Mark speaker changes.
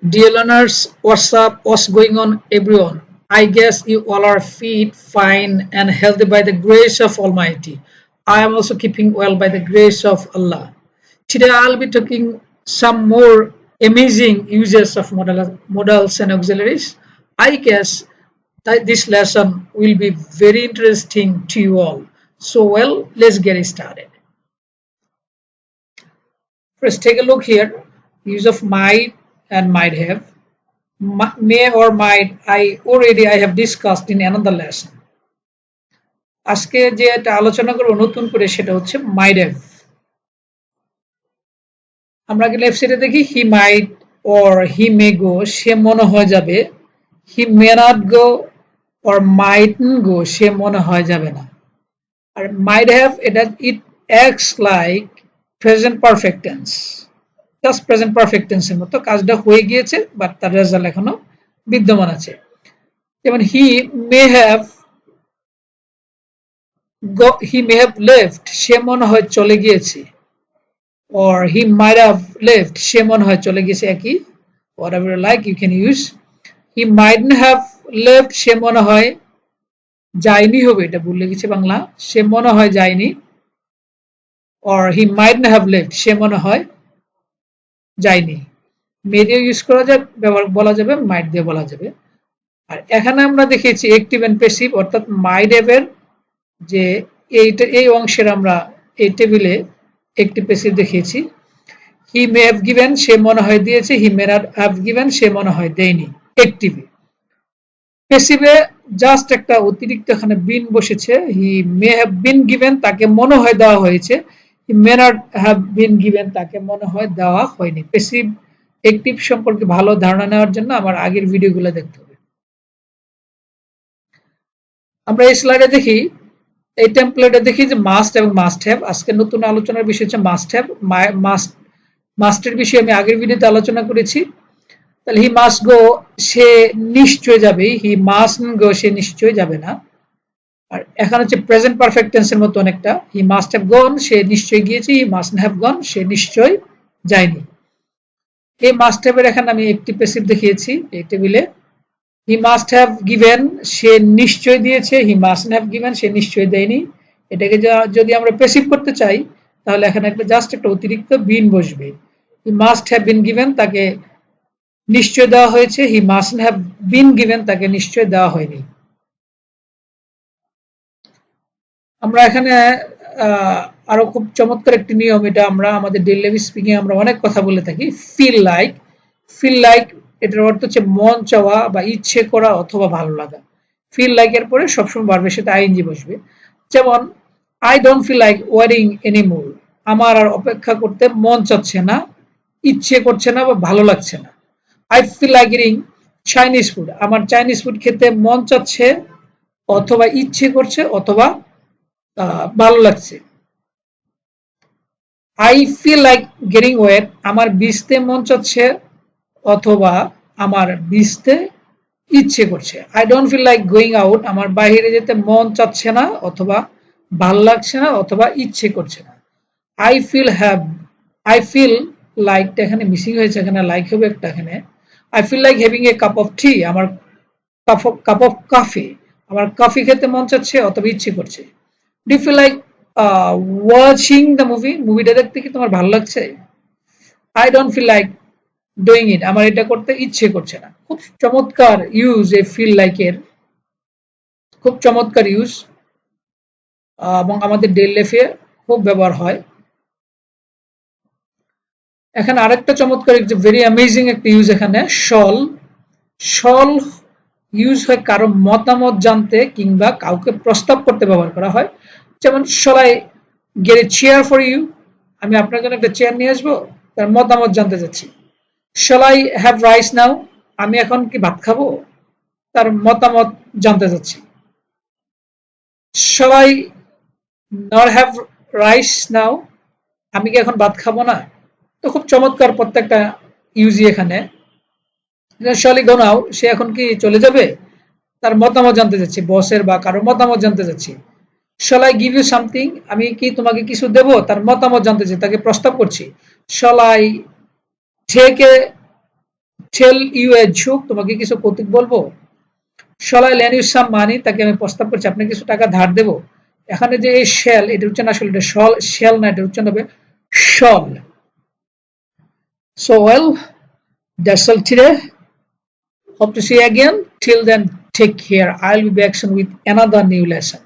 Speaker 1: Dear learners, what's up? What's going on, everyone? I guess you all are fit, fine, and healthy by the grace of Almighty. I am also keeping well by the grace of Allah. Today I'll be talking some more amazing uses of modals and auxiliaries. I guess that this lesson will be very interesting to you all. So well, let's get started. First, take a look here. Use of might and might have. May or might I have discussed in another lesson. আজকে যে এটা আলোচনা করব নতুন করে সেটা হচ্ছে might have. আমরা আগে লেফট সাইডে দেখি he might or he may go, সে মনে হয় যাবে, he may not go or mightn't go, সে মনে হয় যাবে না। আর might have it acts like present perfect tense. Just present perfect টেন্সের মতো, কাজটা হয়ে গিয়েছে বাট তার রেজাল্ট এখনো বিদ্যমান আছে। যেমন হি মে হ্যাভ লেফট, সে মনে হয় চলে গিয়েছে, or he might have left, সে মনে হয় চলে গিয়েছে, একই whatever you like you can use. he mightn't have left, সে মনে হয় যায়নি হবে, এটা ভুলে গেছে বাংলা, সে মনে হয় যায়নি, or he mightn't have left, সে মনে হয় যায়নি। মে দিয়ে ইউজ করা যাবে, বলা যাবে, মাইট দিয়ে বলা যাবে। আর এখানে আমরা দেখিয়েছি অ্যাক্টিভ এন্ড প্যাসিভ, অর্থাৎ মাইট হ্যাভ এর যে এই অংশের আমরা এই টেবিলে অ্যাক্টিভ প্যাসিভ দেখিয়েছি। হি মে হ্যাভ গিভেন, সে মনে হয় দিয়েছে, হি মে নট হ্যাভ গিভেন, সে মনে হয় দেয়নি। অ্যাক্টিভে। প্যাসিভে জাস্ট একটা অতিরিক্ত এখানে বিন বসেছে, হি মে হ্যাভ বিন গিভেন, তাকে মনে হয় দেওয়া হয়েছে, he may not have been given, তাকে মনে হয় দেওয়া হয়নি। প্যাসিভ অ্যাক্টিভ সম্পর্কে ভালো ধারণা নেওয়ার জন্য আমার আগের ভিডিওগুলো দেখতে হবে। আমরা এই স্লাইডে দেখি, এই টেমপ্লেটে দেখি যে মাস্ট এবং মাস্ট হ্যাভ। আজকে নতুন আলোচনার বিষয় হচ্ছে মাস্ট হ্যাভ। মাস্টের বিষয়ে আমি আগের ভিডিওতে আলোচনা করেছি। তাহলে হি মাস্ট গো, সে নিশ্চয় যাবে, হি মাস্টন্ট গো, সে নিশ্চয় যাবে না। আর এখন হচ্ছে প্রেজেন্ট পারফেক্ট টেন্সের মতো অনেকটা, হি মাস্ট হ্যাভ গন, সে নিশ্চয় গিয়েছে, হি মাস্ট হ্যাভ গন, সে নিশ্চয় যায়নি। এই মাস্ট হ্যাভ এর এখানে আমি একটি প্যাসিভ দেখিয়েছি এই টেবিলে। হি মাস্ট হ্যাভ গিভেন, সে নিশ্চয় দিয়েছে, হি মাস্ট হ্যাভ গিভেন, সে নিশ্চয় দেয়নি। এটাকে যদি আমরা প্যাসিভ করতে চাই তাহলে এখানে একটা জাস্ট একটা অতিরিক্ত বিন বসবে। He must have been given, তাকে নিশ্চয় দেওয়া হয়েছে, he must have been given, তাকে নিশ্চয় দেওয়া হয়নি। আমরা এখানে আরো খুব চমৎকার একটি নিয়ম, এটা আমরা আমাদের ডেইলি লাইফ স্পিকিং আমরা অনেক কথা বলে থাকি, ফিল লাইক। ফিল লাইক এটার অর্থ হচ্ছে মন চাওয়া বা ইচ্ছে করা অথবা ভালো লাগা। ফিল লাইক এর পরে সবসময় ভার্বের সাথে আইএনজি বসবে। যেমন I don't feel like waiting anymore, আমার আর অপেক্ষা করতে মন চাচ্ছে না, ইচ্ছে করছে না বা ভালো লাগছে না। I feel like eating Chinese food, আমার চাইনিজ ফুড খেতে মন চাচ্ছে অথবা ইচ্ছে করছে অথবা ভালো লাগছে। I feel like getting wet, আমার ভিজতে মন চাচ্ছে অথবা আমার ভিজতে ইচ্ছে করছে। I don't feel like going out, আমার বাইরে যেতে মন চাচ্ছে না অথবা ভাল লাগছে না অথবা ইচ্ছে করছে না। আই ফিল লাইকটা এখানে মিসিং হয়েছে, এখানে লাইক হবে একটা এখানে। I feel like having a cup of tea, আমার কাপ অফ কফি, আমার কফি খেতে মন চাচ্ছে অথবা ইচ্ছে করছে। Do feel like watching the movie, মুভিটা দেখতে কি তোমার ভালো লাগছে? I don't feel like doing it, আমার এটা করতে ইচ্ছে করছে না। খুব চমৎকার ইউজ এই ফিল লাইকের, খুব চমৎকার ইউজ এবং আমাদের ডেইলি লাইফে খুব ব্যবহার হয়। এখানে আরেকটা চমৎকার ভেরি অ্যামেজিং একটা ইউজ, এখানে শল। শল ইউজ হয় কারো মতামত জানতে কিংবা কাউকে প্রস্তাব করতে ব্যবহার করা হয়। যেমন shall I get a chair for you, আমি আপনার জন্য একটা চেয়ার নিয়ে আসবো, তার মতামত জানতে চাচ্ছি। শল আই হ্যাভ রাইস নাও, আমি এখন কি ভাত খাবো, তার মতামত জানতে চাচ্ছি। শল আই নট হ্যাভ রাইস নাও, আমি কি এখন ভাত খাবো না। তো খুব চমৎকার প্রত্যেকটা ইউজি এখানে। শলি গো নাও, সে এখন কি চলে যাবে, তার মতামত জানতে চাচ্ছি, বসের বা কারো মতামত জানতে চাচ্ছি। শল আই গিভ ইউ সামথিং, আমি কি তোমাকে কিছু দেব, তার মতামত জানতে চাই, তাকে প্রস্তাব করছি। Shall I take a tell you a joke, তোমাকে কিছু কৌতুক বলবো। shall I lend you some money, তাকে আমি প্রস্তাব করছি আপনি কিছু টাকা ধার দেব। এখানে যে এই shall, এটা উচ্চারণ আসলে এটা shall না, এটা উচ্চারণ হবে shall. So well, that's all today. Hope to see you again. Till then, take care. I'll be back soon with another new lesson.